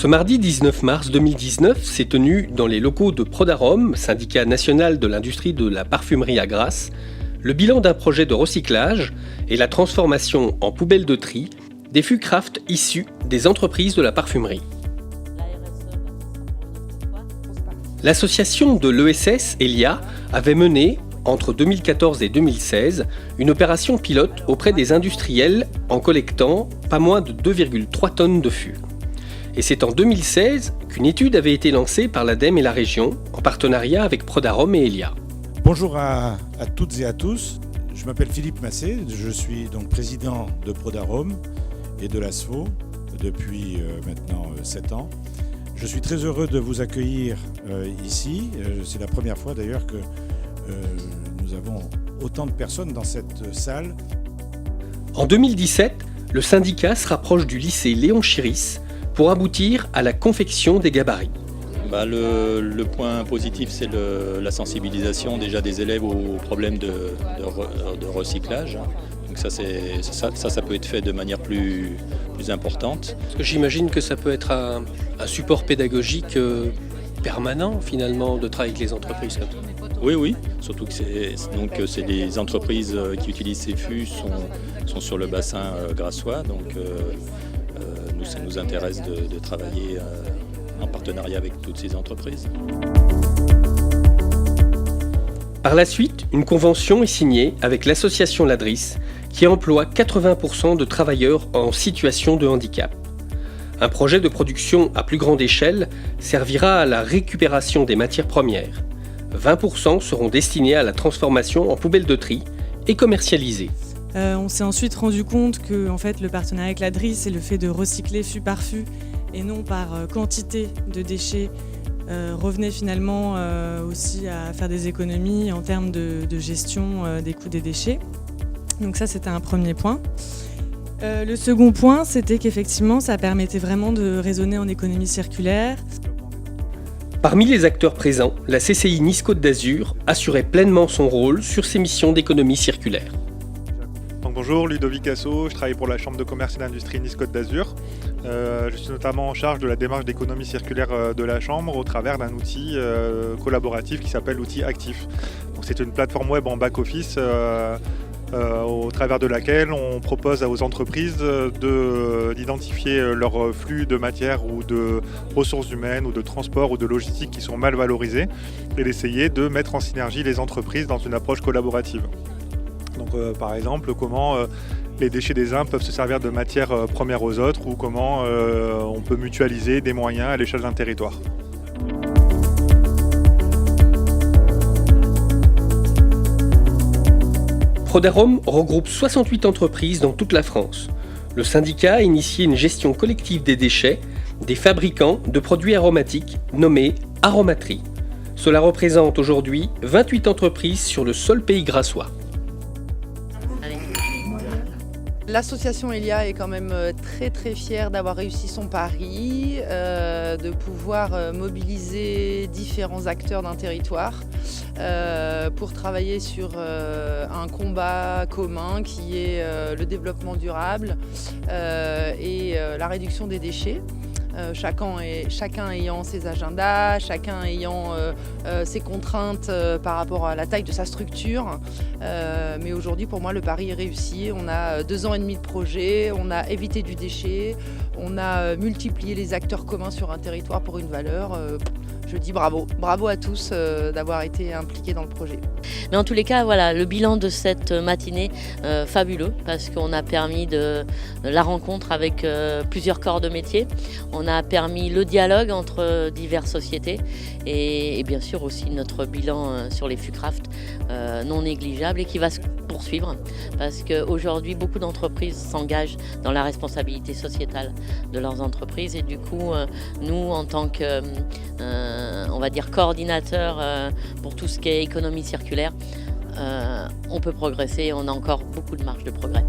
Ce mardi 19 mars 2019 s'est tenu dans les locaux de Prodarom, syndicat national de l'industrie de la parfumerie à Grasse, le bilan d'un projet de recyclage et la transformation en poubelle de tri des fûts craft issus des entreprises de la parfumerie. L'association de l'ESS Elia avait mené, entre 2014 et 2016, une opération pilote auprès des industriels en collectant pas moins de 2,3 tonnes de fûts. Et c'est en 2016 qu'une étude avait été lancée par l'ADEME et la région, en partenariat avec Prodarom et Elia. Bonjour à toutes et à tous, je m'appelle Philippe Massé, je suis donc président de Prodarom et de l'ASFO depuis maintenant 7 ans. Je suis très heureux de vous accueillir ici, c'est la première fois d'ailleurs que nous avons autant de personnes dans cette salle. En 2017, le syndicat se rapproche du lycée Léon Chiris pour aboutir à la confection des gabarits. Le point positif, c'est la sensibilisation déjà des élèves aux problèmes de recyclage. Donc ça peut être fait de manière plus importante. Parce que j'imagine que ça peut être un support pédagogique permanent finalement de travailler avec les entreprises comme ça. Oui, surtout que c'est les entreprises qui utilisent ces fûts sont sur le bassin grassois. Donc nous, ça nous intéresse de travailler en partenariat avec toutes ces entreprises. Par la suite, une convention est signée avec l'association Ladris qui emploie 80% de travailleurs en situation de handicap. Un projet de production à plus grande échelle servira à la récupération des matières premières. 20% seront destinés à la transformation en poubelle de tri et commercialisés. On s'est ensuite rendu compte que en fait, le partenariat avec Ladris et le fait de recycler fût par fût et non par quantité de déchets revenait finalement aussi à faire des économies en termes de gestion des coûts des déchets. Donc ça, c'était un premier point. Le second point, c'était qu'effectivement, ça permettait vraiment de raisonner en économie circulaire. Parmi les acteurs présents, la CCI Nice-Côte d'Azur assurait pleinement son rôle sur ses missions d'économie circulaire. Donc bonjour, Ludovic Asso, je travaille pour la Chambre de commerce et d'industrie Nice-Côte d'Azur. Je suis notamment en charge de la démarche d'économie circulaire de la Chambre au travers d'un outil collaboratif qui s'appelle l'outil Actif. Donc c'est une plateforme web en back-office au travers de laquelle on propose aux entreprises d'identifier leurs flux de matières ou de ressources humaines ou de transport ou de logistique qui sont mal valorisés et d'essayer de mettre en synergie les entreprises dans une approche collaborative. Donc par exemple, comment les déchets des uns peuvent se servir de matières premières aux autres ou comment on peut mutualiser des moyens à l'échelle d'un territoire. Prodarom regroupe 68 entreprises dans toute la France. Le syndicat a initié une gestion collective des déchets des fabricants de produits aromatiques nommés Aromatri. Cela représente aujourd'hui 28 entreprises sur le seul pays grassois. L'association Elia est quand même très fière d'avoir réussi son pari, de pouvoir mobiliser différents acteurs d'un territoire pour travailler sur un combat commun qui est le développement durable et la réduction des déchets. Chacun ayant ses agendas, chacun ayant ses contraintes par rapport à la taille de sa structure. Mais aujourd'hui, pour moi, le pari est réussi. On a 2 ans et demi de projet, on a évité du déchet, on a multiplié les acteurs communs sur un territoire pour une valeur. Je dis bravo à tous d'avoir été impliqués dans le projet. Mais en tous les cas, voilà, le bilan de cette matinée, fabuleux, parce qu'on a permis la rencontre avec plusieurs corps de métier. On a permis le dialogue entre diverses sociétés et bien sûr aussi notre bilan sur les fûts craft non négligeable et qui va se poursuivre parce qu'aujourd'hui beaucoup d'entreprises s'engagent dans la responsabilité sociétale de leurs entreprises et du coup nous en tant que on va dire coordinateur pour tout ce qui est économie circulaire, on peut progresser, on a encore beaucoup de marge de progrès.